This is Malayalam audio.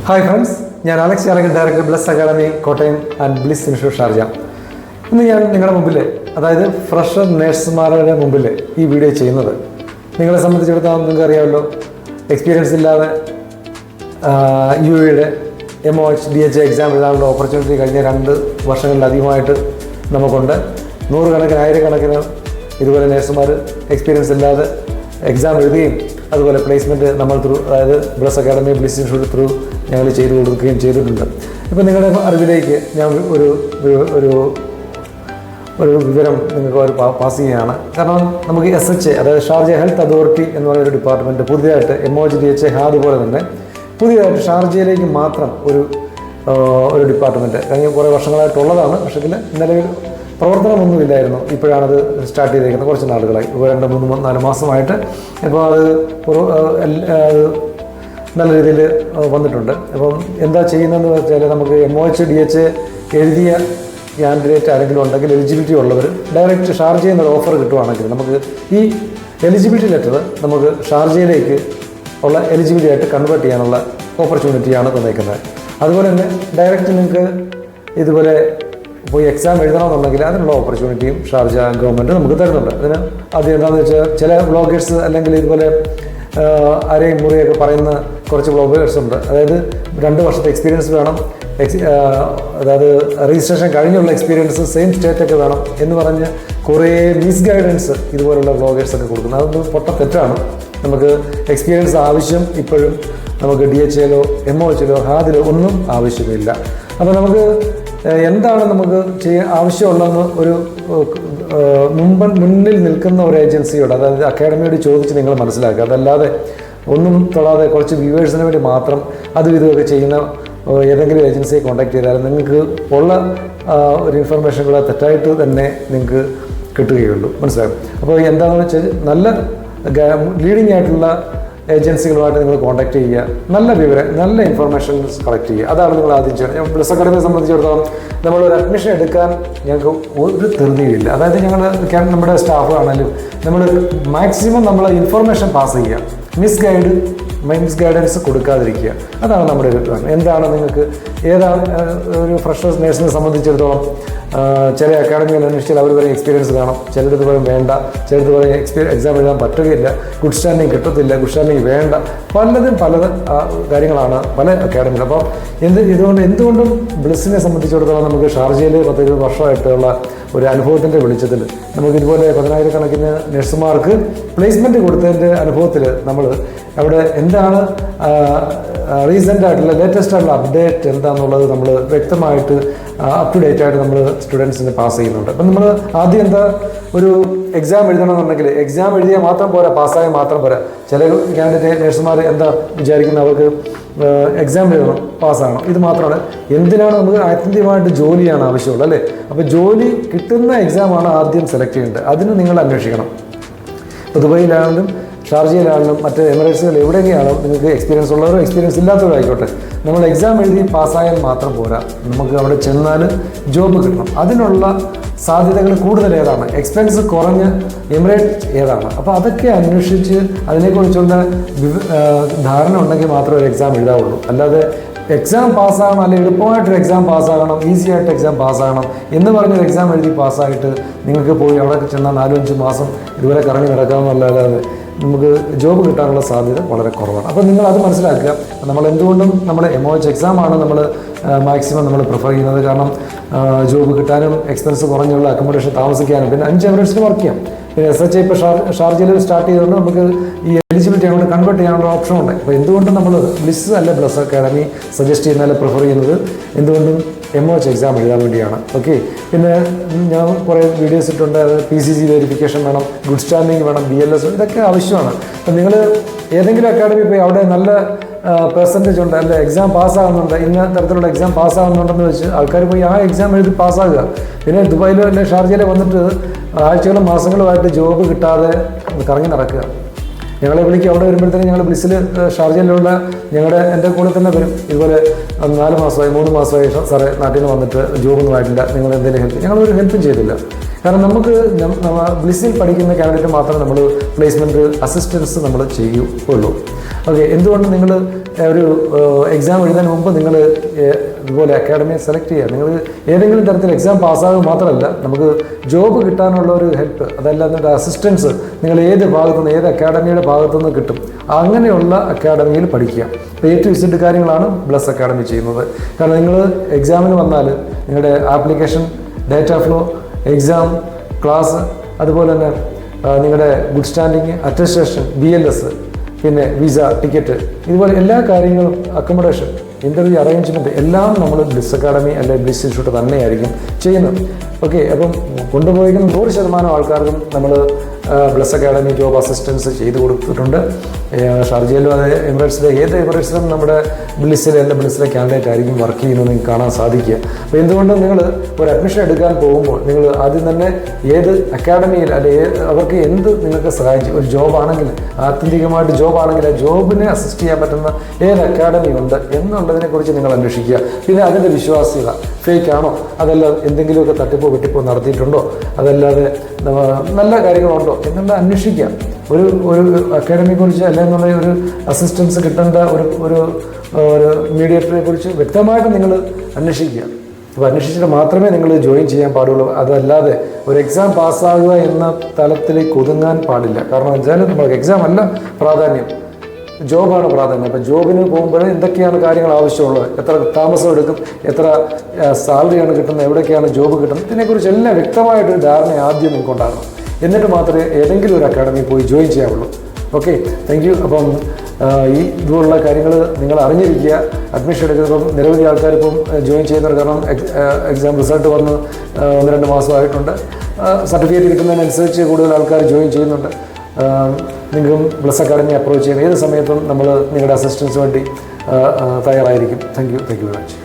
ഹായ് ഫ്രണ്ട്സ്, ഞാൻ Alex Chalakkal, director bless academy Kottayam and bliss institute Sharjah. ഇന്ന് ഞാൻ നിങ്ങളുടെ മുമ്പിൽ, അതായത് ഫ്രഷർ നേഴ്സുമാരുടെ മുമ്പിൽ ഈ വീഡിയോ ചെയ്യുന്നത്, നിങ്ങളെ സംബന്ധിച്ചിടത്തോളം നിങ്ങൾക്ക് അറിയാമല്ലോ, എക്സ്പീരിയൻസ് ഇല്ലാതെ UAE MOH DHA എക്സാം എഴുതാനുള്ള ഓപ്പർച്യൂണിറ്റി കഴിഞ്ഞ 2 വർഷങ്ങളിലധികമായിട്ട് നമുക്കുണ്ട്. നൂറുകണക്കിന് ആയിരക്കണക്കിന് ഇതുപോലെ നേഴ്സുമാർ എക്സ്പീരിയൻസ് ഇല്ലാതെ എക്സാം എഴുതുകയും അതുപോലെ പ്ലേസ്മെൻറ്റ് നമ്മൾ അതായത് bless academy bliss institute through ഞങ്ങൾ ചെയ്തു കൊടുക്കുകയും ചെയ്തിട്ടുണ്ട്. ഇപ്പോൾ നിങ്ങളുടെ അറിവിലേക്ക് ഞാൻ ഒരു വിവരം നിങ്ങൾക്ക് പാസ് ചെയ്യുകയാണ്. കാരണം നമുക്ക് SHA, അതായത് ഷാർജ ഹെൽത്ത് അതോറിറ്റി എന്ന് പറയുന്ന ഒരു ഡിപ്പാർട്ട്മെൻറ്റ് പുതിയതായിട്ട് MOH DHA അതുപോലെ തന്നെ പുതിയതായിട്ട് ഷാർജയിലേക്ക് മാത്രം ഒരു ഡിപ്പാർട്ട്മെൻറ്റ് കഴിഞ്ഞ കുറേ വർഷങ്ങളായിട്ടുള്ളതാണ്. പക്ഷേ നിലവിൽ പ്രവർത്തനമൊന്നുമില്ലായിരുന്നു. ഇപ്പോഴാണത് സ്റ്റാർട്ട് ചെയ്തിരിക്കുന്നത്, കുറച്ച് നാളുകളായി, 2-3-4 മാസമായിട്ട്. ഇപ്പോൾ അത് നല്ല രീതിയിൽ വന്നിട്ടുണ്ട്. അപ്പം എന്താ ചെയ്യുന്നതെന്ന് വെച്ചാൽ, നമുക്ക് MOH DHA എഴുതിയ ക്യാൻഡിഡേറ്റ് ആരെങ്കിലും ഉണ്ടെങ്കിൽ, എലിജിബിലിറ്റി ഉള്ളവർ ഡയറക്റ്റ് ഷാർജയിൽ നിന്നൊരു ഓഫർ കിട്ടുവാണെങ്കിൽ നമുക്ക് ഈ എലിജിബിലിറ്റി ലെറ്റർ നമുക്ക് ഷാർജയിലേക്ക് ഉള്ള എലിജിബിലിറ്റി ആയിട്ട് കൺവേർട്ട് ചെയ്യാനുള്ള ഓപ്പർച്യൂണിറ്റിയാണ് തന്നേക്കുന്നത്. അതുപോലെ തന്നെ ഡയറക്റ്റ് നിങ്ങൾക്ക് ഇതുപോലെ പോയി എക്സാം എഴുതണമെന്നുണ്ടെങ്കിൽ അതിനുള്ള ഓപ്പർച്യൂണിറ്റിയും ഷാർജ ഗവൺമെൻറ് നമുക്ക് തരുന്നുണ്ട്. അതിന് ആദ്യം എന്താണെന്ന് വെച്ചാൽ, ചില വ്ളോഗേഴ്സ് അല്ലെങ്കിൽ ഇതുപോലെ അരയും മുറിയൊക്കെ പറയുന്ന കുറച്ച് വ്ളോഗേഴ്സ് ഉണ്ട്. അതായത് 2 വർഷത്തെ എക്സ്പീരിയൻസ് വേണം, അതായത് രജിസ്ട്രേഷൻ കഴിഞ്ഞുള്ള എക്സ്പീരിയൻസ് സെയിം സ്റ്റേറ്റൊക്കെ വേണം എന്ന് പറഞ്ഞ് കുറേ മിസ്ഗൈഡൻസ് ഇതുപോലുള്ള വ്ളോഗേഴ്സൊക്കെ കൊടുക്കുന്നത്. അതൊന്നും തെറ്റാണ്. നമുക്ക് എക്സ്പീരിയൻസ് ആവശ്യം ഇപ്പോഴും നമുക്ക് DHAയിലോ MOHയിലോ ഹാദിലോ ഒന്നും ആവശ്യമില്ല. അപ്പോൾ നമുക്ക് എന്താണ് നമുക്ക് ആവശ്യമുള്ളതെന്ന് ഒരു മുന്നിൽ നിൽക്കുന്ന ഒരു ഏജൻസിയോട്, അതായത് അക്കാഡമിയോട് ചോദിച്ച് നിങ്ങൾ മനസ്സിലാക്കുക. അതല്ലാതെ ഒന്നും തൊടാതെ കുറച്ച് വ്യൂവേഴ്സിന് വേണ്ടി മാത്രം അതും ഇതുമൊക്കെ ചെയ്യുന്ന ഏതെങ്കിലും ഏജൻസിയെ കോൺടാക്ട് ചെയ്താൽ നിങ്ങൾക്ക് ഉള്ള ഒരു ഇൻഫർമേഷൻ കൂടെ തെറ്റായിട്ട് തന്നെ നിങ്ങൾക്ക് കിട്ടുകയുള്ളൂ. മനസ്സിലാകും. അപ്പോൾ എന്താണെന്ന് വെച്ചാൽ, നല്ല ലീഡിങ് ആയിട്ടുള്ള ഏജൻസികളുമായിട്ട് നിങ്ങൾ കോൺടാക്ട് ചെയ്യുക, നല്ല നല്ല ഇൻഫർമേഷൻസ് കളക്ട് ചെയ്യുക. അതാണ് നിങ്ങൾ ആദ്യം ചെയ്യണം. ബ്ലസ് അക്കാഡമിയെ സംബന്ധിച്ചിടത്തോളം നമ്മളൊരു അഡ്മിഷൻ എടുക്കാൻ ഞങ്ങൾക്ക് ഒരു ധൃതിയില്ല. അതായത് നമ്മുടെ സ്റ്റാഫ് ആണെങ്കിലും നമ്മൾ മാക്സിമം നമ്മൾ ഇൻഫർമേഷൻ പാസ് ചെയ്യുക, മിസ്ഗൈഡൻസ് കൊടുക്കാതിരിക്കുക. അതാണ് നമ്മുടെ ഒരു പ്ലാൻ. എന്താണ് നിങ്ങൾക്ക് ഏതാണ് ഒരു ഫ്രഷേഴ്സ് നേഴ്സിനെ സംബന്ധിച്ചിടത്തോളം, ചില അക്കാഡമികൾ അന്വേഷിച്ചാൽ അവർ പറയും എക്സ്പീരിയൻസ് കാണും, ചിലടത്ത് പറയും വേണ്ട, ചിലടത്ത് പറയും എക്സാം എഴുതാൻ പറ്റുകയില്ല, ഗുഡ് സ്റ്റാൻഡിങ് കിട്ടത്തില്ല, ഗുഡ് സ്റ്റാൻഡിങ് വേണ്ട, പല കാര്യങ്ങളാണ് പല അക്കാഡമികൾ. അപ്പോൾ എന്തുകൊണ്ടും ബ്ലിസ്സിനെ സംബന്ധിച്ചിടത്തോളം നമുക്ക് ഷാർജയിൽ 10-20 വർഷമായിട്ടുള്ള ഒരു അനുഭവത്തിൻ്റെ വെളിച്ചത്തിൽ നമുക്ക് ഇതുപോലെ 10,000 കണക്കിന് നഴ്സുമാർക്ക് പ്ലേസ്മെൻറ്റ് കൊടുത്തതിൻ്റെ അനുഭവത്തിൽ നമ്മൾ അവിടെ എന്താണ് റീസെൻ്റ് ആയിട്ടുള്ള ലേറ്റസ്റ്റ് ആയിട്ടുള്ള അപ്ഡേറ്റ് എന്താണെന്നുള്ളത് നമ്മൾ വ്യക്തമായിട്ട് അപ് ടു ഡേറ്റ് ആയിട്ട് നമ്മൾ സ്റ്റുഡൻസിന് പാസ് ചെയ്യുന്നുണ്ട്. അപ്പം നമ്മൾ ആദ്യം ഒരു എക്സാം എഴുതണമെന്നുണ്ടെങ്കിൽ എക്സാം എഴുതിയാൽ മാത്രം പോരാ, പാസ്സായാൽ മാത്രം പോരാ. ചില കാൻഡിഡേറ്റ് നഴ്സുമാർ വിചാരിക്കുന്നത്, അവർക്ക് എക്സാം എഴുതണം, പാസ്സാകണം, ഇത് മാത്രമാണ്. എന്തിനാണ് നമുക്ക് ആത്യന്തികമായിട്ട് ജോലിയാണ് ആവശ്യമുള്ളത്, അല്ലേ? അപ്പോൾ ജോലി കിട്ടുന്ന എക്സാമാണ് ആദ്യം സെലക്ട് ചെയ്യേണ്ടത്. അതിന് നിങ്ങൾ അന്വേഷിക്കണം. ഇപ്പോൾ ദുബൈയിലാണെങ്കിലും ഷാർജയിലാണെങ്കിലും മറ്റ് എമിറേറ്റ്സുകൾ എവിടെയൊക്കെയാണോ നിങ്ങൾക്ക് എക്സ്പീരിയൻസ് ഉള്ളവരോ എക്സ്പീരിയൻസ് ഇല്ലാത്തവരായിക്കോട്ടെ, നമ്മൾ എക്സാം എഴുതി പാസ്സായാൽ മാത്രം പോരാ, നമുക്ക് അവിടെ ചെന്നാൽ ജോബ് കിട്ടണം. അതിനുള്ള സാധ്യതകൾ കൂടുതൽ ഏതാണ്, എക്സ്പെൻസ് കുറഞ്ഞ എമിറേറ്റ് ഏതാണ്, അപ്പോൾ അതൊക്കെ അന്വേഷിച്ച് അതിനെക്കുറിച്ചുള്ള ധാരണ ഉണ്ടെങ്കിൽ മാത്രമേ ഒരു എക്സാം എഴുതാവുള്ളൂ. അല്ലാതെ എക്സാം പാസ്സാകണം, അല്ലെങ്കിൽ എളുപ്പമായിട്ടൊരു എക്സാം പാസ്സാകണം, ഈസി ആയിട്ട് എക്സാം പാസ്സാകണം എന്ന് പറഞ്ഞൊരു എക്സാം എഴുതി പാസ്സായിട്ട് നിങ്ങൾക്ക് പോയി അവിടെ ചെന്നാൽ 4-5 മാസം ഇതുപോലെ കറങ്ങി നടക്കാമെന്നല്ലാതെ നമുക്ക് ജോബ് കിട്ടാനുള്ള സാധ്യത വളരെ കുറവാണ്. അപ്പോൾ നിങ്ങൾ അത് മനസ്സിലാക്കുക. നമ്മൾ എന്തുകൊണ്ടും നമ്മുടെ MOH എക്സാമാണ് നമ്മൾ മാക്സിമം നമ്മൾ പ്രിഫർ ചെയ്യുന്നത്. കാരണം ജോബ് കിട്ടാനും എക്സ്പെൻസ് കുറഞ്ഞുള്ള അക്കോമഡേഷൻ താമസിക്കാനും പിന്നെ 5 എമിറേറ്റ്സിന് വർക്ക് ചെയ്യാം. പിന്നെ SHA ഇപ്പോൾ ഷാർജയിൽ സ്റ്റാർട്ട് ചെയ്തുകൊണ്ട് നമുക്ക് ഈ എലിജിബിലിറ്റി അങ്ങോട്ട് കൺവേർട്ട് ചെയ്യാനുള്ള ഓപ്ഷൻ ഉണ്ട്. അപ്പോൾ എന്തുകൊണ്ടും നമ്മൾ ബ്ലിസ് അല്ല ബ്ലസ് അക്കാഡമി സജസ്റ്റ് ചെയ്യുന്നതിൽ പ്രിഫർ ചെയ്യുന്നത് എന്തുകൊണ്ടും MOH എക്സാം എഴുതാൻ വേണ്ടിയാണ്. ഓക്കെ. പിന്നെ ഞാൻ കുറേ വീഡിയോസ് ഇട്ടുണ്ട്. PCC വെരിഫിക്കേഷൻ വേണം, ഗുഡ് സ്റ്റാൻഡിങ് വേണം, BLS, ഇതൊക്കെ ആവശ്യമാണ്. അപ്പം നിങ്ങൾ ഏതെങ്കിലും അക്കാഡമി പോയി അവിടെ നല്ല പെർസെൻറ്റേജ് ഉണ്ട്, അല്ലെ എക്സാം പാസ്സാകുന്നുണ്ട്, ഇന്ന തരത്തിലുള്ള എക്സാം പാസ്സാകുന്നുണ്ടെന്ന് വെച്ച് ആൾക്കാർ പോയി ആ എക്സാം എഴുതി പാസ്സാകുക. പിന്നെ ദുബായിലോ അല്ലെ ഷാർജയിലോ വന്നിട്ട് ആഴ്ചകളും മാസങ്ങളുമായിട്ട് ജോബ് കിട്ടാതെ കറങ്ങി നടക്കുക. ഞങ്ങളെ വിളിക്കും. അവിടെ വരുമ്പോഴത്തേക്കും ഞങ്ങൾ ബ്ലിസ്സിൽ ഷാർജയിലുള്ള എൻ്റെ കൂടെ തന്നെ വരും. ഇതുപോലെ 4 മാസമായി 3 മാസമായി സാറേ നാട്ടിൽ നിന്ന് വന്നിട്ട് ജോബൊന്നും ആയിട്ടില്ല, നിങ്ങൾ എന്തെങ്കിലും ഹെൽപ്പ്, ഞങ്ങളൊരു ഹെൽപ്പും ചെയ്തില്ല. കാരണം നമുക്ക് ബ്ലിസ്സിൽ പഠിക്കുന്ന കാൻഡിഡേറ്റ് മാത്രമേ നമ്മൾ പ്ലേസ്മെൻറ്റ് അസിസ്റ്റൻസ് നമ്മൾ ചെയ്യുള്ളൂ. ഓക്കെ, എന്തുകൊണ്ട് നിങ്ങൾ ഒരു എക്സാം എഴുതാൻ മുമ്പ് നിങ്ങൾ ഇതുപോലെ അക്കാഡമിയെ സെലക്ട് ചെയ്യുക. നിങ്ങൾ ഏതെങ്കിലും തരത്തിൽ എക്സാം പാസ്സാകുക മാത്രമല്ല, നമുക്ക് ജോബ് കിട്ടാനുള്ള ഒരു ഹെൽപ്പ്, അതല്ല അതിൻ്റെ അസിസ്റ്റൻസ് നിങ്ങൾ ഏത് ഭാഗത്തുനിന്ന്, ഏത് അക്കാഡമിയുടെ ഭാഗത്തുനിന്ന് കിട്ടും. അങ്ങനെയുള്ള അക്കാഡമിയിൽ പഠിക്കുക. അപ്പോൾ A to Z കാര്യങ്ങളാണ് ബ്ലസ് അക്കാഡമി ചെയ്യുന്നത്. കാരണം നിങ്ങൾ എക്സാമിന് വന്നാൽ നിങ്ങളുടെ application, data flow, exam, class, അതുപോലെ തന്നെ നിങ്ങളുടെ ഗുഡ് സ്റ്റാൻഡിങ്, അറ്റസ്റ്റേഷൻ, BLS, പിന്നെ വിസ, ടിക്കറ്റ്, ഇതുപോലെ എല്ലാ കാര്യങ്ങളും, അക്കോമഡേഷൻ, ഇൻ്റർവ്യൂ അറേഞ്ച്മെൻറ്റ് എല്ലാം നമ്മൾ ബ്ലിസ് അക്കാഡമി അല്ലെങ്കിൽ ബ്ലിസ് ഇൻസ്റ്റിറ്റ്യൂട്ട് തന്നെയായിരിക്കും ചെയ്യുന്നത്. ഓക്കെ, അപ്പം കൊണ്ടുപോയിരിക്കുന്ന 100% ആൾക്കാർക്കും നമ്മൾ ബ്ലസ് അക്കാഡമി ജോബ് അസിസ്റ്റൻസ് ചെയ്ത് കൊടുത്തിട്ടുണ്ട്. ഷാർജയിലും അതെ എമിറേറ്റ്സിലെ ഏത് എമിറേറ്റ്സിലും നമ്മുടെ ബ്ലിസ്സിലെ അല്ല ബ്ലിസ്സിലെ കാൻഡിഡേറ്റ് ആയിരിക്കും വർക്ക് ചെയ്യുന്നത് നിങ്ങൾക്ക് കാണാൻ സാധിക്കുക. അപ്പോൾ എന്തുകൊണ്ട് നിങ്ങൾ ഒരു അഡ്മിഷൻ എടുക്കാൻ പോകുമ്പോൾ നിങ്ങൾ ആദ്യം തന്നെ ഏത് അക്കാഡമിയിൽ അല്ലെ അവർക്ക് എന്ത് നിങ്ങൾക്ക് സഹായിച്ചു, ഒരു ജോബാണെങ്കിൽ ആത്യന്തികമായിട്ട് ജോബാണെങ്കിൽ ആ ജോബിനെ അസിസ്റ്റ് ചെയ്യാൻ പറ്റുന്ന ഏത് അക്കാഡമി ഉണ്ട് എന്നുള്ളതിനെക്കുറിച്ച് നിങ്ങൾ അന്വേഷിക്കുക. പിന്നെ അതിൻ്റെ വിശ്വാസ്യത ഫേക്ക് ആണോ, അതല്ല എന്തെങ്കിലുമൊക്കെ തട്ടിപ്പോ വെട്ടിപ്പോ നടത്തിയിട്ടുണ്ടോ, അതല്ലാതെ നല്ല കാര്യങ്ങളുണ്ടോ എന്നുള്ള അന്വേഷിക്കുക. ഒരു അക്കാഡമിയെ കുറിച്ച് അല്ലെന്നുള്ള ഒരു അസിസ്റ്റൻസ് കിട്ടേണ്ട ഒരു മീഡിയേറ്ററെ കുറിച്ച് വ്യക്തമായിട്ട് നിങ്ങൾ അന്വേഷിക്കുക. അപ്പോൾ അന്വേഷിച്ചിട്ട് മാത്രമേ നിങ്ങൾ ജോയിൻ ചെയ്യാൻ പാടുള്ളൂ. അതല്ലാതെ ഒരു എക്സാം പാസ്സാകുക എന്ന തലത്തിലേക്ക് ഒതുങ്ങാൻ പാടില്ല. കാരണം വെച്ചാൽ നമുക്ക് എക്സാം അല്ല പ്രാധാന്യം, ജോബാണ് പ്രാധാന്യം. അപ്പം ജോബിന് പോകുമ്പോൾ എന്തൊക്കെയാണ് കാര്യങ്ങൾ ആവശ്യമുള്ളത്, എത്ര താമസം എടുക്കും, എത്ര സാലറിയാണ് കിട്ടുന്നത്, എവിടെയൊക്കെയാണ് ജോബ് കിട്ടുന്നത്, ഇതിനെക്കുറിച്ച് എല്ലാം വ്യക്തമായിട്ടൊരു ധാരണ ആദ്യം നിങ്ങൾക്ക് ഉണ്ടാകണം. എന്നിട്ട് മാത്രമേ ഏതെങ്കിലും ഒരു അക്കാഡമിയിൽ പോയി ജോയിൻ ചെയ്യാവുള്ളൂ. Okay, thank you. അപ്പം ഈ ഇതുപോലുള്ള കാര്യങ്ങൾ നിങ്ങൾ അറിഞ്ഞിരിക്കുക. അഡ്മിഷൻ എടുക്കുന്നപ്പം നിരവധി ആൾക്കാർ ഇപ്പം ജോയിൻ ചെയ്യുന്നവർ, കാരണം എക്സാം റിസൾട്ട് വന്ന് 1-2 മാസമായിട്ടുണ്ട്. സർട്ടിഫിക്കറ്റ് കിട്ടുന്നതിനനുസരിച്ച് കൂടുതൽ ആൾക്കാർ ജോയിൻ ചെയ്യുന്നുണ്ട്. നിങ്ങൾക്കും ബ്ലസ് അക്കാഡമി അപ്രോച്ച് ചെയ്യാൻ ഏത് സമയത്തും നമ്മൾ നിങ്ങളുടെ അസിസ്റ്റൻസ് വേണ്ടി തയ്യാറായിരിക്കും. Thank you very much.